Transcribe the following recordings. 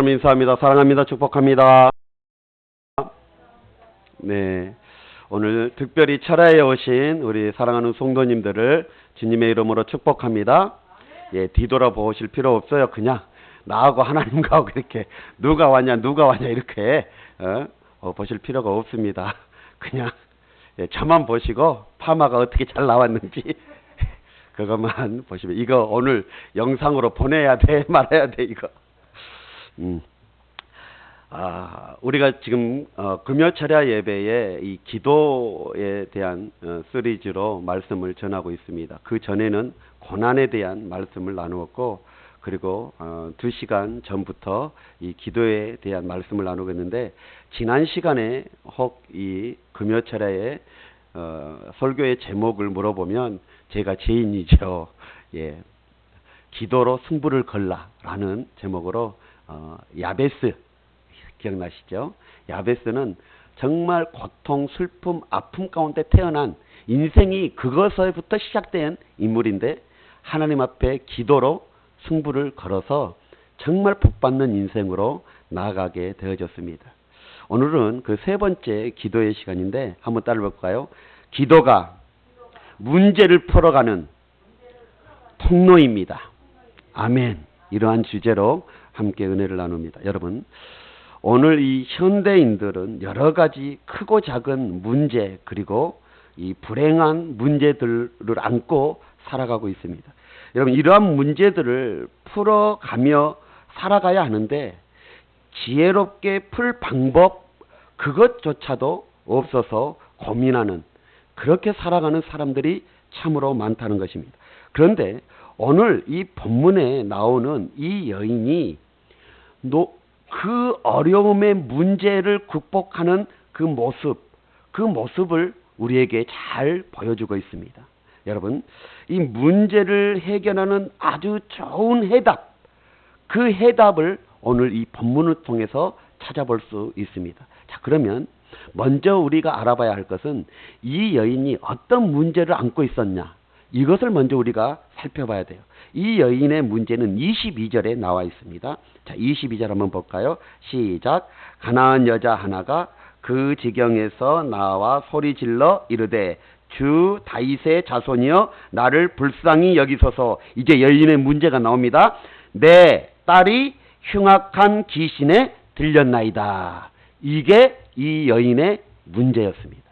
인사합니다. 사랑합니다. 축복합니다. 네, 오늘 특별히 철야에 오신 우리 사랑하는 성도님들을 주님의 이름으로 축복합니다. 예, 뒤돌아보실 필요 없어요. 그냥 나하고 하나님과 이렇게 누가 왔냐 이렇게 보실 필요가 없습니다. 그냥 저만 보시고 파마가 어떻게 잘 나왔는지 그것만 보시면, 이거 오늘 영상으로 보내야 돼 말아야 돼 이거. 우리가 지금 금요철야 예배에 이 기도에 대한 시리즈로 말씀을 전하고 있습니다. 그 전에는 고난에 대한 말씀을 나누었고, 그리고 2시간 전부터 이 기도에 대한 말씀을 나누고 있는데, 지난 시간에 혹 이 금요철야의 설교의 제목을 물어보면 제가 죄인이죠. 예, 기도로 승부를 걸라라는 제목으로 야베스, 기억나시죠? 야베스는 정말 고통, 슬픔, 아픔 가운데 태어난, 인생이 그것에부터 시작된 인물인데 하나님 앞에 기도로 승부를 걸어서 정말 복받는 인생으로 나아가게 되어졌습니다. 오늘은 그 세 번째 기도의 시간인데 한번 따라볼까요? 기도가 문제를 풀어가는 통로입니다. 아멘. 이러한 주제로 함께 은혜를 나눕니다. 여러분, 오늘 이 현대인들은 여러 가지 크고 작은 문제, 그리고 이 불행한 문제들을 안고 살아가고 있습니다. 여러분, 이러한 문제들을 풀어가며 살아가야 하는데 지혜롭게 풀 방법, 그것조차도 없어서 고민하는, 그렇게 살아가는 사람들이 참으로 많다는 것입니다. 그런데 오늘 이 본문에 나오는 이 여인이 그 어려움의 문제를 극복하는 그 모습을 우리에게 잘 보여주고 있습니다. 여러분, 이 문제를 해결하는 아주 좋은 해답, 그 해답을 오늘 이 본문을 통해서 찾아볼 수 있습니다. 자, 그러면 먼저 우리가 알아봐야 할 것은 이 여인이 어떤 문제를 안고 있었냐, 이것을 먼저 우리가 살펴봐야 돼요. 이 여인의 문제는 22절에 나와 있습니다. 자, 22절 한번 볼까요? 시작. 가나안 여자 하나가 그 지경에서 나와 소리질러 이르되 주 다윗의 자손이여 나를 불쌍히 여기소서. 이제 여인의 문제가 나옵니다. 내 딸이 흉악한 귀신에 들렸나이다. 이게 이 여인의 문제였습니다.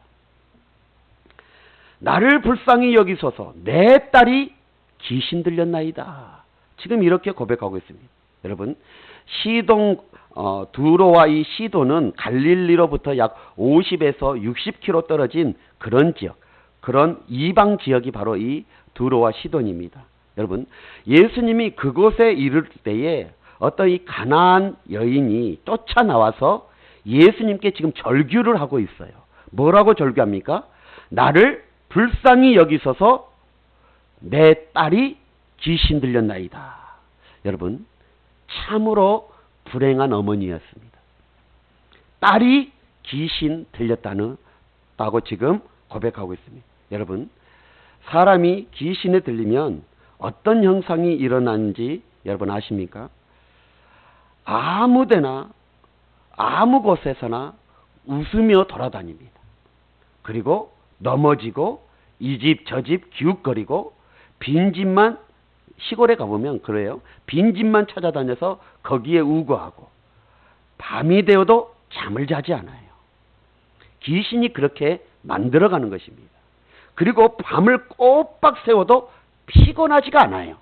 나를 불쌍히 여기소서. 내 딸이 귀신 들렸나이다. 지금 이렇게 고백하고 있습니다. 여러분, 시동 두로와 이 시도는 갈릴리로부터 약 50에서 60km 떨어진 그런 지역, 그런 이방 지역이 바로 이 두로와 시돈입니다. 여러분, 예수님이 그곳에 이를 때에 어떤 이 가나안 여인이 쫓아나와서 예수님께 지금 절규를 하고 있어요. 뭐라고 절규합니까? 나를 불쌍히 여기소서. 내 딸이 귀신 들렸나이다. 여러분, 참으로 불행한 어머니였습니다. 딸이 귀신 들렸다고 지금 고백하고 있습니다. 여러분, 사람이 귀신에 들리면 어떤 현상이 일어나는지 여러분 아십니까? 아무데나 아무 곳에서나 웃으며 돌아다닙니다. 그리고 넘어지고 이 집 저 집 기웃거리고, 빈집만, 시골에 가보면 그래요. 빈집만 찾아다녀서 거기에 우거하고 밤이 되어도 잠을 자지 않아요. 귀신이 그렇게 만들어가는 것입니다. 그리고 밤을 꼬박 새워도 피곤하지가 않아요.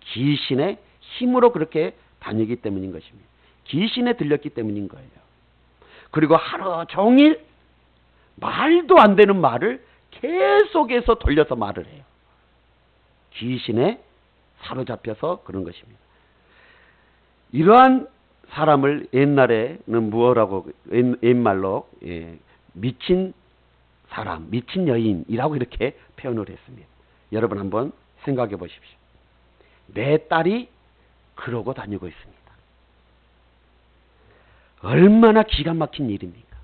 귀신의 힘으로 그렇게 다니기 때문인 것입니다. 귀신에 들렸기 때문인 거예요. 그리고 하루 종일 말도 안 되는 말을 계속해서 돌려서 말을 해요. 귀신에 사로잡혀서 그런 것입니다. 이러한 사람을 옛날에는 뭐라고, 옛말로 미친 사람, 미친 여인이라고 이렇게 표현을 했습니다. 여러분 한번 생각해 보십시오. 내 딸이 그러고 다니고 있습니다. 얼마나 기가 막힌 일입니까?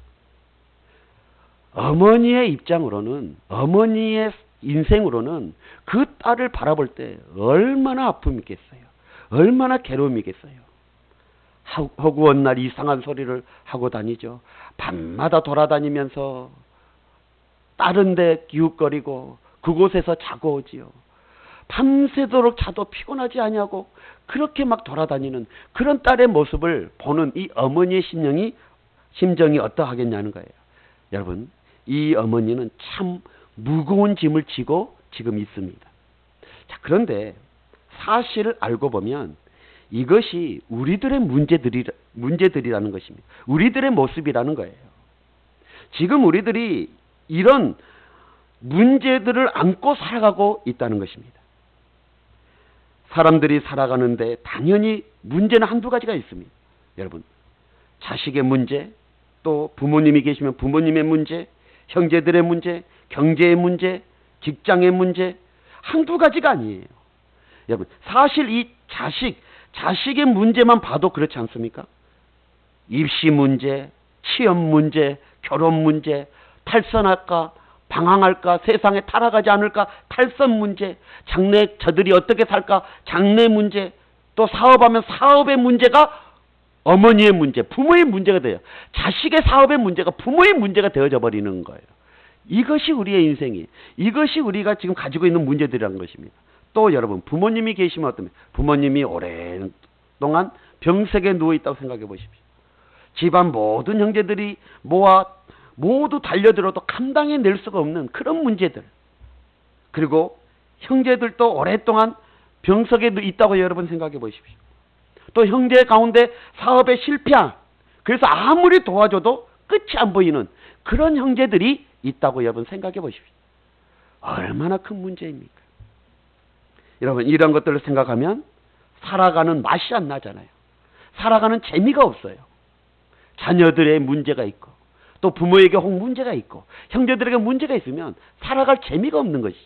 어머니의 입장으로는, 어머니의 인생으로는 그 딸을 바라볼 때 얼마나 아픔이겠어요. 얼마나 괴로움이겠어요. 허구한 날 이상한 소리를 하고 다니죠. 밤마다 돌아다니면서 다른 데 기웃거리고 그곳에서 자고 오지요. 밤새도록 자도 피곤하지 아니하고 그렇게 막 돌아다니는 그런 딸의 모습을 보는 이 어머니의 심정이 어떠하겠냐는 거예요. 여러분, 이 어머니는 참 무거운 짐을 지고 지금 있습니다. 자, 그런데 사실을 알고 보면 이것이 우리들의 문제들이라는 것입니다. 우리들의 모습이라는 거예요. 지금 우리들이 이런 문제들을 안고 살아가고 있다는 것입니다. 사람들이 살아가는데 당연히 문제는 한두 가지가 있습니다. 여러분, 자식의 문제, 또 부모님이 계시면 부모님의 문제, 형제들의 문제, 경제의 문제, 직장의 문제, 한두 가지가 아니에요. 여러분, 사실 이 자식의 문제만 봐도 그렇지 않습니까? 입시 문제, 취업 문제, 결혼 문제, 탈선할까, 방황할까, 세상에 타락하지 않을까, 탈선 문제, 장래 저들이 어떻게 살까, 장래 문제, 또 사업하면 사업의 문제가 어머니의 문제, 부모의 문제가 돼요. 자식의 사업의 문제가 부모의 문제가 되어져 버리는 거예요. 이것이 우리의 인생이, 이것이 우리가 지금 가지고 있는 문제들이라는 것입니다. 또 여러분, 부모님이 계시면 어떻습니까? 부모님이 오랫동안 병석에 누워있다고 생각해 보십시오. 집안 모든 형제들이 모두 달려들어도 감당해낼 수가 없는 그런 문제들. 그리고 형제들도 오랫동안 병석에 있다고 여러분 생각해 보십시오. 또 형제 가운데 사업에 실패한, 그래서 아무리 도와줘도 끝이 안 보이는 그런 형제들이 있다고 여러분 생각해 보십시오. 얼마나 큰 문제입니까? 여러분, 이런 것들을 생각하면 살아가는 맛이 안 나잖아요. 살아가는 재미가 없어요. 자녀들의 문제가 있고, 또 부모에게 혹 문제가 있고, 형제들에게 문제가 있으면 살아갈 재미가 없는 것이죠.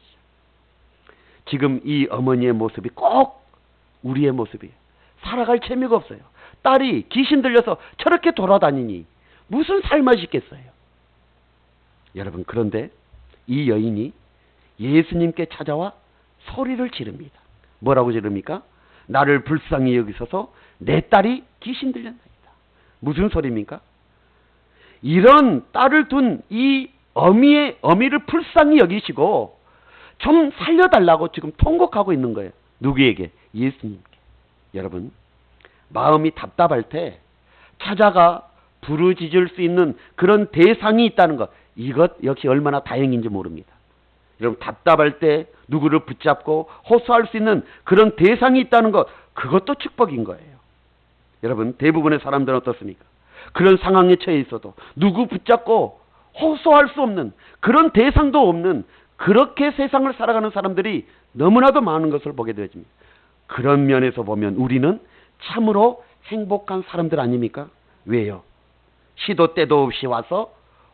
지금 이 어머니의 모습이 꼭 우리의 모습이에요. 살아갈 재미가 없어요. 딸이 귀신 들려서 저렇게 돌아다니니 무슨 살맛이 있겠어요. 여러분, 그런데 이 여인이 예수님께 찾아와 소리를 지릅니다. 뭐라고 지릅니까? 나를 불쌍히 여기소서, 내 딸이 귀신 들렸나이다. 무슨 소리입니까? 이런 딸을 둔 이 어미를 불쌍히 여기시고 좀 살려달라고 지금 통곡하고 있는 거예요. 누구에게? 예수님께. 여러분, 마음이 답답할 때 찾아가 부르짖을 수 있는 그런 대상이 있다는 것, 이것 역시 얼마나 다행인지 모릅니다. 여러분, 답답할 때 누구를 붙잡고 호소할 수 있는 그런 대상이 있다는 것, 그것도 축복인 거예요. 여러분, 대부분의 사람들은 어떻습니까? 그런 상황에 처해 있어도 누구 붙잡고 호소할 수 없는, 그런 대상도 없는, 그렇게 세상을 살아가는 사람들이 너무나도 많은 것을 보게 되어집니다. 그런 면에서 보면 우리는 참으로 행복한 사람들 아닙니까? 왜요? 시도 때도 없이 와서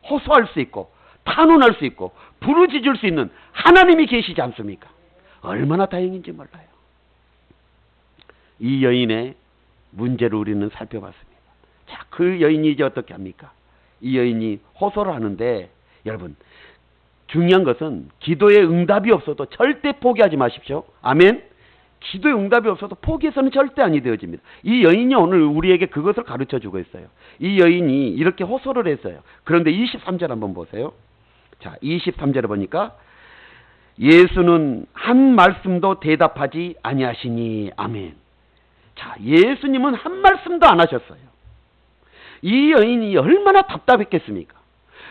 호소할 수 있고 탄원할 수 있고 부르짖을 수 있는 하나님이 계시지 않습니까? 얼마나 다행인지 몰라요. 이 여인의 문제를 우리는 살펴봤습니다. 자, 그 여인이 이제 어떻게 합니까? 이 여인이 호소를 하는데, 여러분, 중요한 것은 기도의 응답이 없어도 절대 포기하지 마십시오. 아멘. 기도의 응답이 없어도 포기해서는 절대 아니 되어집니다. 이 여인이 오늘 우리에게 그것을 가르쳐 주고 있어요. 이 여인이 이렇게 호소를 했어요. 그런데 23절 한번 보세요. 자, 23절에 보니까 예수는 한 말씀도 대답하지 아니하시니. 아멘. 자, 예수님은 한 말씀도 안 하셨어요. 이 여인이 얼마나 답답했겠습니까?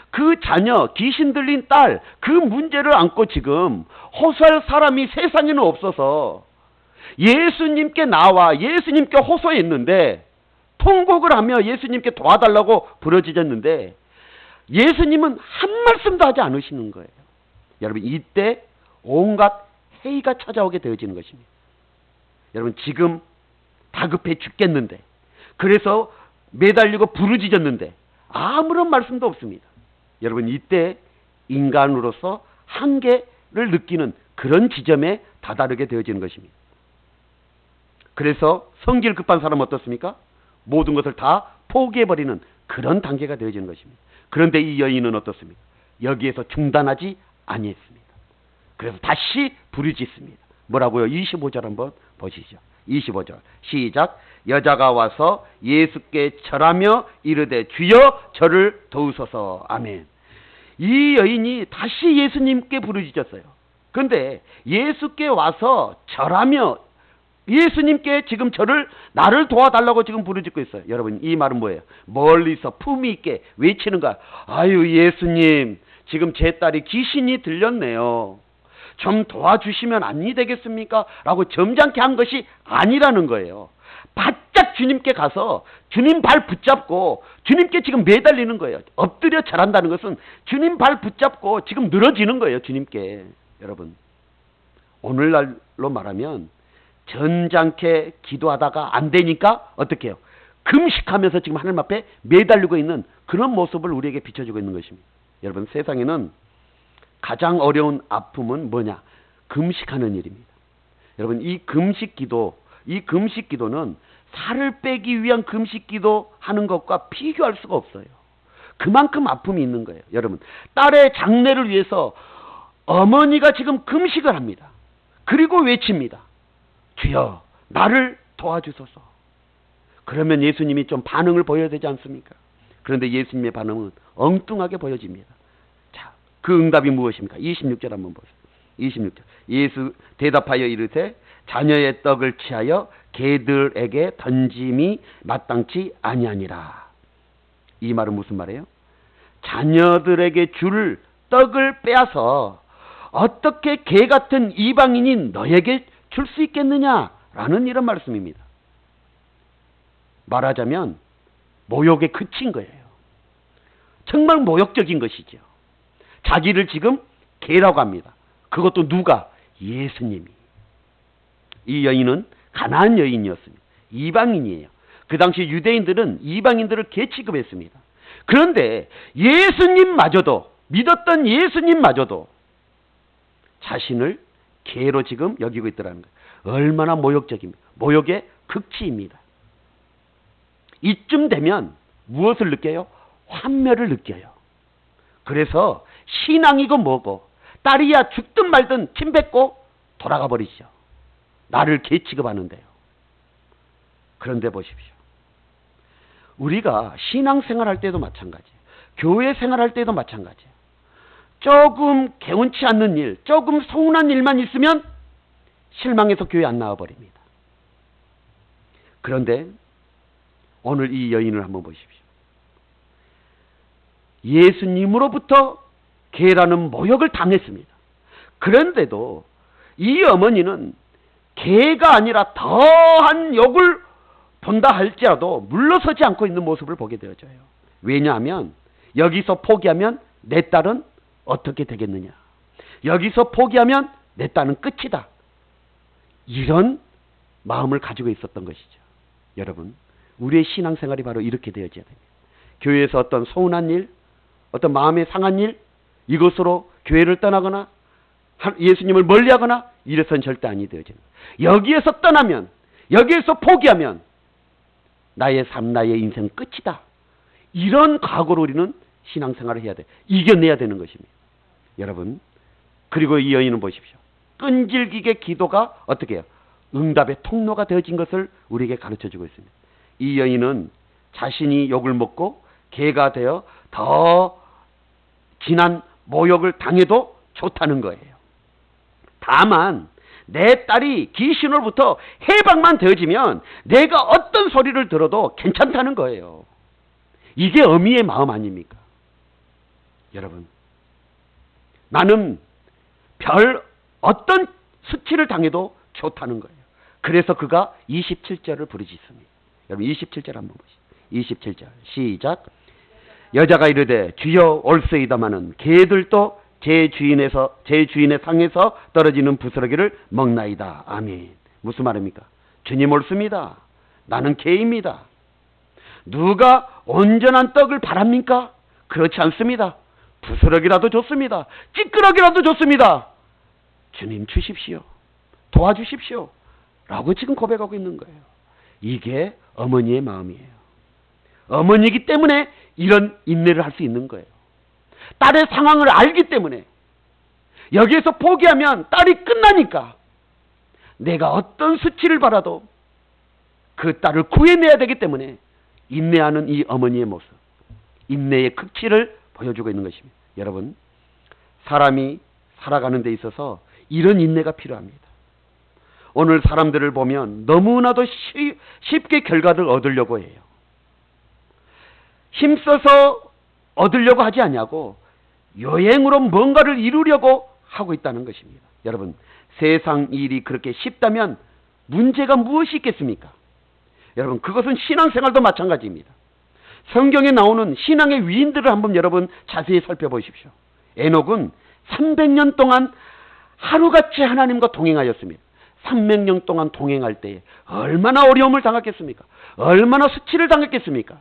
그 자녀, 귀신 들린 딸, 그 문제를 안고 지금 호소할 사람이 세상에는 없어서 예수님께 나와 예수님께 호소했는데, 통곡을 하며 예수님께 도와달라고 부르짖었는데 예수님은 한 말씀도 하지 않으시는 거예요. 여러분, 이때 온갖 해이가 찾아오게 되어지는 것입니다. 여러분, 지금 다급해 죽겠는데, 그래서 매달리고 부르짖었는데 아무런 말씀도 없습니다. 여러분, 이때 인간으로서 한계를 느끼는 그런 지점에 다다르게 되어지는 것입니다. 그래서 성질 급한 사람은 어떻습니까? 모든 것을 다 포기해버리는 그런 단계가 되어지는 것입니다. 그런데 이 여인은 어떻습니까? 여기에서 중단하지 아니했습니다. 그래서 다시 부르짖습니다. 뭐라고요? 25절 한번 보시죠. 25절 시작. 여자가 와서 예수께 절하며 이르되 주여 저를 도우소서. 아멘. 이 여인이 다시 예수님께 부르짖었어요. 그런데 예수께 와서 절하며 예수님께 지금 나를 도와달라고 지금 부르짖고 있어요. 여러분, 이 말은 뭐예요? 멀리서 품위 있게 외치는 거야. 아유, 예수님, 지금 제 딸이 귀신이 들렸네요. 좀 도와주시면 안 되겠습니까? 라고 점잖게 한 것이 아니라는 거예요. 바짝 주님께 가서 주님 발 붙잡고 주님께 지금 매달리는 거예요. 엎드려 절한다는 것은 주님 발 붙잡고 지금 늘어지는 거예요. 주님께. 여러분, 오늘날로 말하면 점잖게 기도하다가 안 되니까 어떻게 해요? 금식하면서 지금 하나님 앞에 매달리고 있는 그런 모습을 우리에게 비춰주고 있는 것입니다. 여러분, 세상에는 가장 어려운 아픔은 뭐냐? 금식하는 일입니다. 여러분, 이 금식기도는 살을 빼기 위한 금식기도 하는 것과 비교할 수가 없어요. 그만큼 아픔이 있는 거예요. 여러분, 딸의 장래를 위해서 어머니가 지금 금식을 합니다. 그리고 외칩니다. 주여 나를 도와주소서. 그러면 예수님이 좀 반응을 보여야 되지 않습니까? 그런데 예수님의 반응은 엉뚱하게 보여집니다. 자, 그 응답이 무엇입니까? 26절 한번 보세요. 26절 예수 대답하여 이르되 자녀의 떡을 취하여 개들에게 던짐이 마땅치 아니하니라. 이 말은 무슨 말이에요? 자녀들에게 줄 떡을 빼앗아 어떻게 개 같은 이방인이 너에게 줄 수 있겠느냐라는 이런 말씀입니다. 말하자면 모욕에 그친 거예요. 정말 모욕적인 것이죠. 자기를 지금 개라고 합니다. 그것도 누가? 예수님이. 이 여인은 가나안 여인이었습니다. 이방인이에요. 그 당시 유대인들은 이방인들을 개 취급했습니다. 그런데 예수님마저도, 믿었던 예수님마저도 자신을 개로 지금 여기고 있더라는 거예요. 얼마나 모욕적입니까? 모욕의 극치입니다. 이쯤 되면 무엇을 느껴요? 환멸을 느껴요. 그래서 신앙이고 뭐고 딸이야 죽든 말든 침 뱉고 돌아가 버리시죠. 나를 개 취급하는데요. 그런데 보십시오. 우리가 신앙생활할 때도 마찬가지예요. 교회 생활할 때도 마찬가지예요. 조금 개운치 않는 일, 조금 서운한 일만 있으면 실망해서 교회 안 나와버립니다. 그런데 오늘 이 여인을 한번 보십시오. 예수님으로부터 개라는 모욕을 당했습니다. 그런데도 이 어머니는 개가 아니라 더한 욕을 본다 할지라도 물러서지 않고 있는 모습을 보게 되어져요. 왜냐하면 여기서 포기하면 내 딸은 어떻게 되겠느냐. 여기서 포기하면 내 딸은 끝이다. 이런 마음을 가지고 있었던 것이죠. 여러분, 우리의 신앙생활이 바로 이렇게 되어져야 됩니다. 교회에서 어떤 서운한 일, 어떤 마음에 상한 일, 이것으로 교회를 떠나거나 예수님을 멀리하거나 이래서는 절대 아니 되어지는 거예요. 여기에서 떠나면, 여기에서 포기하면 나의 삶, 나의 인생 끝이다. 이런 각오로 우리는 신앙생활을 해야 돼. 이겨내야 되는 것입니다. 여러분, 그리고 이 여인은 보십시오. 끈질기게 기도가 어떻게 해요? 응답의 통로가 되어진 것을 우리에게 가르쳐주고 있습니다. 이 여인은 자신이 욕을 먹고 개가 되어 더 진한 모욕을 당해도 좋다는 거예요. 다만 내 딸이 귀신으로부터 해방만 되어지면 내가 어떤 소리를 들어도 괜찮다는 거예요. 이게 어미의 마음 아닙니까? 여러분, 나는 별 어떤 수치를 당해도 좋다는 거예요. 그래서 그가 27절을 부르짖습니다. 여러분 27절 한번 보시죠. 27절 시작. 여자가 이르되 주여 올소이다마는 개들도 제 주인의 상에서 떨어지는 부스러기를 먹나이다. 아멘. 무슨 말입니까? 주님 옳습니다. 나는 개입니다. 누가 온전한 떡을 바랍니까? 그렇지 않습니다. 부스러기라도 좋습니다. 찌끄러기라도 좋습니다. 주님 주십시오. 도와주십시오. 라고 지금 고백하고 있는 거예요. 이게 어머니의 마음이에요. 어머니이기 때문에 이런 인내를 할 수 있는 거예요. 딸의 상황을 알기 때문에 여기에서 포기하면 딸이 끝나니까 내가 어떤 수치를 받아도 그 딸을 구해내야 되기 때문에 인내하는 이 어머니의 모습, 인내의 극치를 보여주고 있는 것입니다. 여러분, 사람이 살아가는 데 있어서 이런 인내가 필요합니다. 오늘 사람들을 보면 너무나도 쉽게 결과를 얻으려고 해요. 힘써서 얻으려고 하지 않냐고 여행으로 뭔가를 이루려고 하고 있다는 것입니다. 여러분, 세상 일이 그렇게 쉽다면 문제가 무엇이 있겠습니까? 여러분, 그것은 신앙생활도 마찬가지입니다. 성경에 나오는 신앙의 위인들을 한번 여러분 자세히 살펴보십시오. 에녹은 300년 동안 하루같이 하나님과 동행하였습니다. 300년 동안 동행할 때에 얼마나 어려움을 당했겠습니까? 얼마나 수치를 당했겠습니까?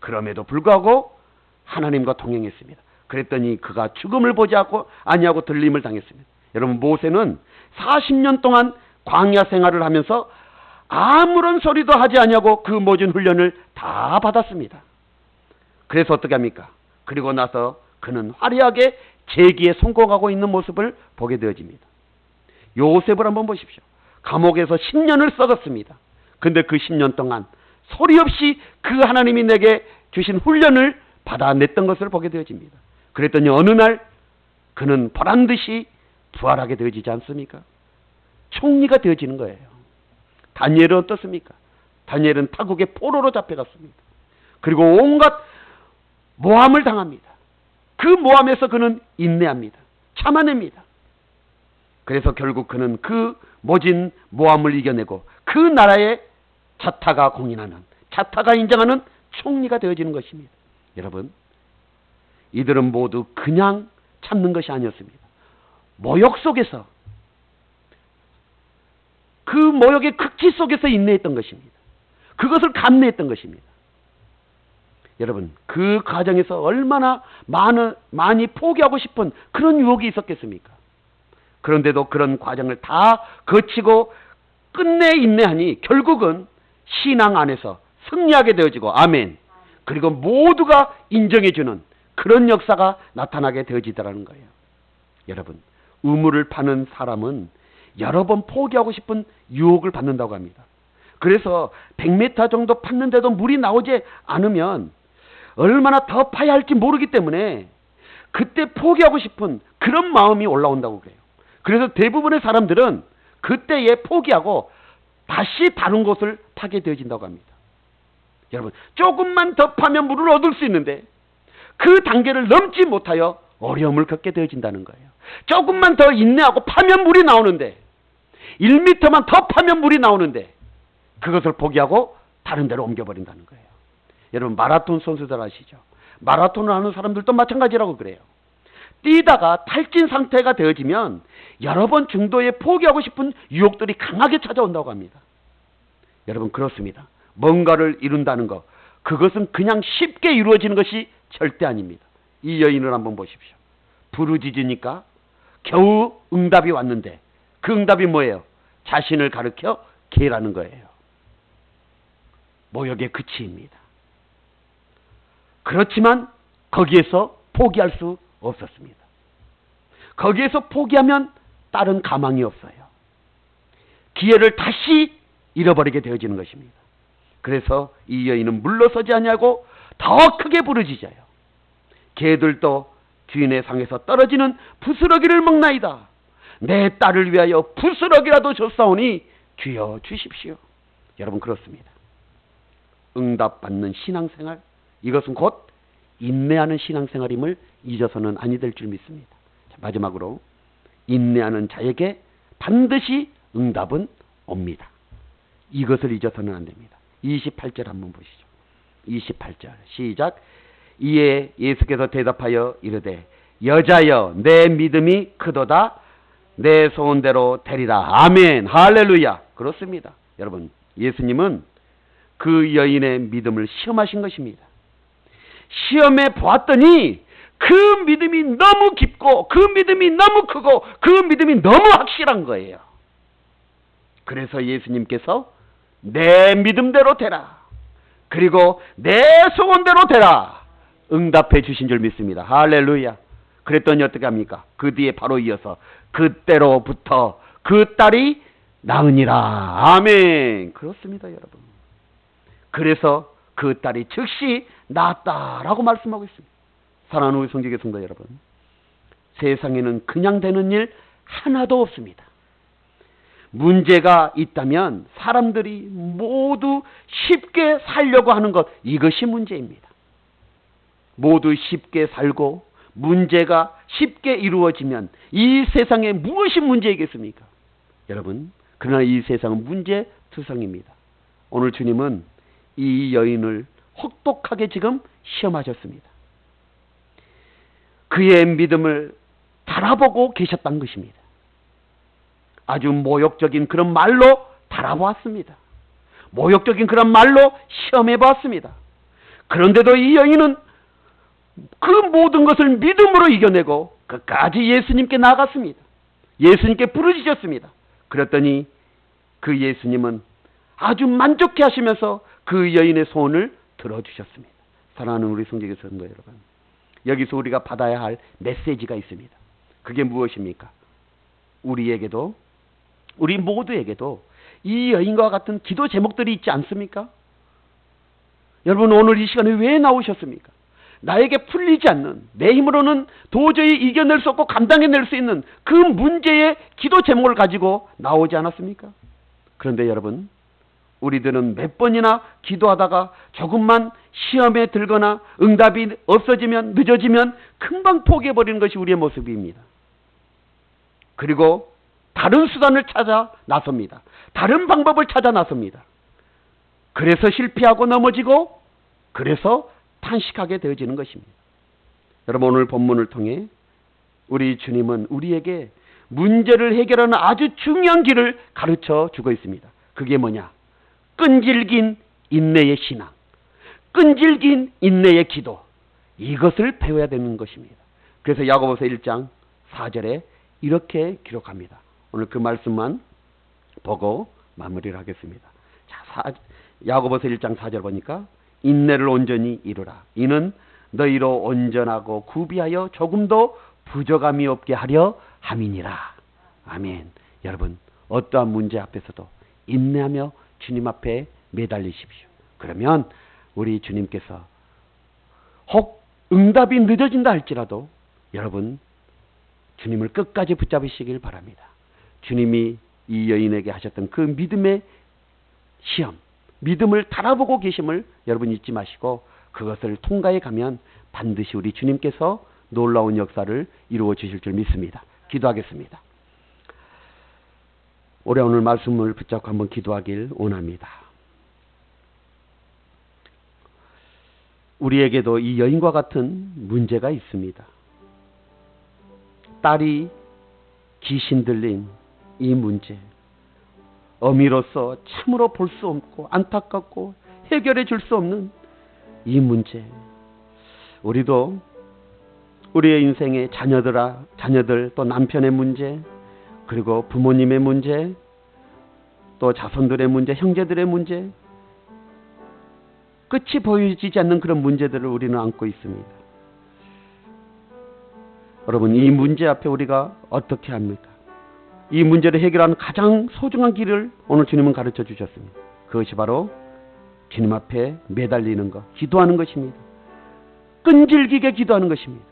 그럼에도 불구하고 하나님과 동행했습니다. 그랬더니 그가 죽음을 보지 아니하고 들림을 당했습니다. 여러분, 모세는 40년 동안 광야 생활을 하면서 아무런 소리도 하지 아니하고 그 모든 훈련을 다 받았습니다. 그래서 어떻게 합니까? 그리고 나서 그는 화려하게 재기에 성공하고 있는 모습을 보게 되어집니다. 요셉을 한번 보십시오. 감옥에서 10년을 썩었습니다. 근데 그 10년 동안 소리 없이 그 하나님이 내게 주신 훈련을 받아냈던 것을 보게 되어집니다. 그랬더니 어느 날 그는 보란듯이 부활하게 되어지지 않습니까? 총리가 되어지는 거예요. 다니엘은 어떻습니까? 다니엘은 타국의 포로로 잡혀갔습니다. 그리고 온갖 모함을 당합니다. 그 모함에서 그는 인내합니다. 참아냅니다. 그래서 결국 그는 그 모진 모함을 이겨내고 그 나라의 자타가 공인하는, 자타가 인정하는 총리가 되어지는 것입니다. 여러분, 이들은 모두 그냥 참는 것이 아니었습니다. 모욕 속에서, 그 모욕의 극치 속에서 인내했던 것입니다. 그것을 감내했던 것입니다. 여러분, 그 과정에서 얼마나 많이 포기하고 싶은 그런 유혹이 있었겠습니까? 그런데도 그런 과정을 다 거치고 끝내 인내하니 결국은 신앙 안에서 승리하게 되어지고, 아멘. 그리고 모두가 인정해주는 그런 역사가 나타나게 되어지더라는 거예요. 여러분, 우물을 파는 사람은 여러 번 포기하고 싶은 유혹을 받는다고 합니다. 그래서 100m 정도 팠는데도 물이 나오지 않으면 얼마나 더 파야 할지 모르기 때문에 그때 포기하고 싶은 그런 마음이 올라온다고 그래요. 그래서 대부분의 사람들은 그때에 포기하고 다시 다른 곳을 파게 되어진다고 합니다. 여러분, 조금만 더 파면 물을 얻을 수 있는데 그 단계를 넘지 못하여 어려움을 겪게 되어진다는 거예요. 조금만 더 인내하고 파면 물이 나오는데, 1m만 더 파면 물이 나오는데 그것을 포기하고 다른 데로 옮겨버린다는 거예요. 여러분, 마라톤 선수들 아시죠? 마라톤을 하는 사람들도 마찬가지라고 그래요. 뛰다가 탈진 상태가 되어지면 여러 번 중도에 포기하고 싶은 유혹들이 강하게 찾아온다고 합니다. 여러분, 그렇습니다. 뭔가를 이룬다는 것, 그것은 그냥 쉽게 이루어지는 것이 절대 아닙니다. 이 여인을 한번 보십시오. 부르짖으니까 겨우 응답이 왔는데 그 응답이 뭐예요? 자신을 가리켜 개라는 거예요. 모욕의 그치입니다. 그렇지만 거기에서 포기할 수 없었습니다. 거기에서 포기하면 다른 가망이 없어요. 기회를 다시 잃어버리게 되어지는 것입니다. 그래서 이 여인은 물러서지 아니하고 더 크게 부르짖어요. 개들도 주인의 상에서 떨어지는 부스러기를 먹나이다. 내 딸을 위하여 부스러기라도 줬사오니 주여 주십시오. 여러분, 그렇습니다. 응답받는 신앙생활, 이것은 곧 인내하는 신앙생활임을 잊어서는 아니 될 줄 믿습니다. 자, 마지막으로 인내하는 자에게 반드시 응답은 옵니다. 이것을 잊어서는 안 됩니다. 28절 한번 보시죠. 28절 시작. 이에 예수께서 대답하여 이르되 여자여 내 믿음이 크도다. 내 소원대로 되리라. 아멘. 할렐루야. 그렇습니다. 여러분, 예수님은 그 여인의 믿음을 시험하신 것입니다. 시험해 보았더니 그 믿음이 너무 깊고 그 믿음이 너무 크고 그 믿음이 너무 확실한 거예요. 그래서 예수님께서 내 믿음대로 되라, 그리고 내 소원대로 되라 응답해 주신 줄 믿습니다. 할렐루야. 그랬더니 어떻게 합니까? 그 뒤에 바로 이어서 그때로부터 그 딸이 나으니라. 아멘. 그렇습니다, 여러분. 그래서 그 딸이 즉시 낳았다라고 말씀하고 있습니다. 사랑하는 우리 성경의 성도 여러분, 세상에는 그냥 되는 일 하나도 없습니다. 문제가 있다면 사람들이 모두 쉽게 살려고 하는 것, 이것이 문제입니다. 모두 쉽게 살고 문제가 쉽게 이루어지면 이 세상에 무엇이 문제이겠습니까? 여러분, 그러나 이 세상은 문제투성입니다. 오늘 주님은 이 여인을 혹독하게 지금 시험하셨습니다. 그의 믿음을 달아보고 계셨다는 것입니다. 아주 모욕적인 그런 말로 달아보았습니다. 모욕적인 그런 말로 시험해보았습니다. 그런데도 이 여인은 그 모든 것을 믿음으로 이겨내고 끝까지 예수님께 나아갔습니다. 예수님께 부르짖었습니다. 그랬더니 그 예수님은 아주 만족해 하시면서 그 여인의 소원을 들어주셨습니다. 사랑하는 우리 성경의 성도 여러분, 여기서 우리가 받아야 할 메시지가 있습니다. 그게 무엇입니까? 우리에게도, 우리 모두에게도 이 여인과 같은 기도 제목들이 있지 않습니까? 여러분, 오늘 이 시간에 왜 나오셨습니까? 나에게 풀리지 않는, 내 힘으로는 도저히 이겨낼 수 없고 감당해낼 수 있는 그 문제의 기도 제목을 가지고 나오지 않았습니까? 그런데 여러분, 우리들은 몇 번이나 기도하다가 조금만 시험에 들거나 응답이 없어지면, 늦어지면 금방 포기해버리는 것이 우리의 모습입니다. 그리고 다른 수단을 찾아 나섭니다. 다른 방법을 찾아 나섭니다. 그래서 실패하고 넘어지고, 그래서 탄식하게 되어지는 것입니다. 여러분, 오늘 본문을 통해 우리 주님은 우리에게 문제를 해결하는 아주 중요한 길을 가르쳐 주고 있습니다. 그게 뭐냐? 끈질긴 인내의 신앙, 끈질긴 인내의 기도, 이것을 배워야 되는 것입니다. 그래서 야고보서 1장 4절에 이렇게 기록합니다. 오늘 그 말씀만 보고 마무리를 하겠습니다. 자, 야고보서 1장 4절 보니까 인내를 온전히 이루라. 이는 너희로 온전하고 구비하여 조금도 부족함이 없게 하려 함이니라. 아멘. 여러분, 어떠한 문제 앞에서도 인내하며 주님 앞에 매달리십시오. 그러면 우리 주님께서 혹 응답이 늦어진다 할지라도 여러분, 주님을 끝까지 붙잡으시길 바랍니다. 주님이 이 여인에게 하셨던 그 믿음의 시험, 믿음을 달아보고 계심을 여러분 잊지 마시고 그것을 통과해 가면 반드시 우리 주님께서 놀라운 역사를 이루어 주실 줄 믿습니다. 기도하겠습니다. 올해 오늘 말씀을 붙잡고 한번 기도하길 원합니다. 우리에게도 이 여인과 같은 문제가 있습니다. 딸이 귀신 들린 이 문제, 어미로서 참으로 볼 수 없고 안타깝고 해결해 줄 수 없는 이 문제, 우리도 우리의 인생의 자녀들 또 남편의 문제, 그리고 부모님의 문제, 또 자손들의 문제, 형제들의 문제, 끝이 보여지지 않는 그런 문제들을 우리는 안고 있습니다. 여러분, 이 문제 앞에 우리가 어떻게 합니까? 이 문제를 해결하는 가장 소중한 길을 오늘 주님은 가르쳐 주셨습니다. 그것이 바로 주님 앞에 매달리는 것, 기도하는 것입니다. 끈질기게 기도하는 것입니다.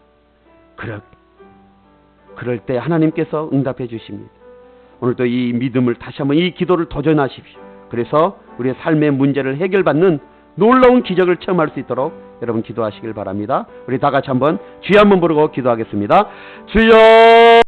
그럴 때 하나님께서 응답해 주십니다. 오늘도 이 믿음을 다시 한번 이 기도를 도전하십시오. 그래서 우리의 삶의 문제를 해결받는 놀라운 기적을 체험할 수 있도록 여러분 기도하시길 바랍니다. 우리 다 같이 한번 주여 한번 부르고 기도하겠습니다. 주여!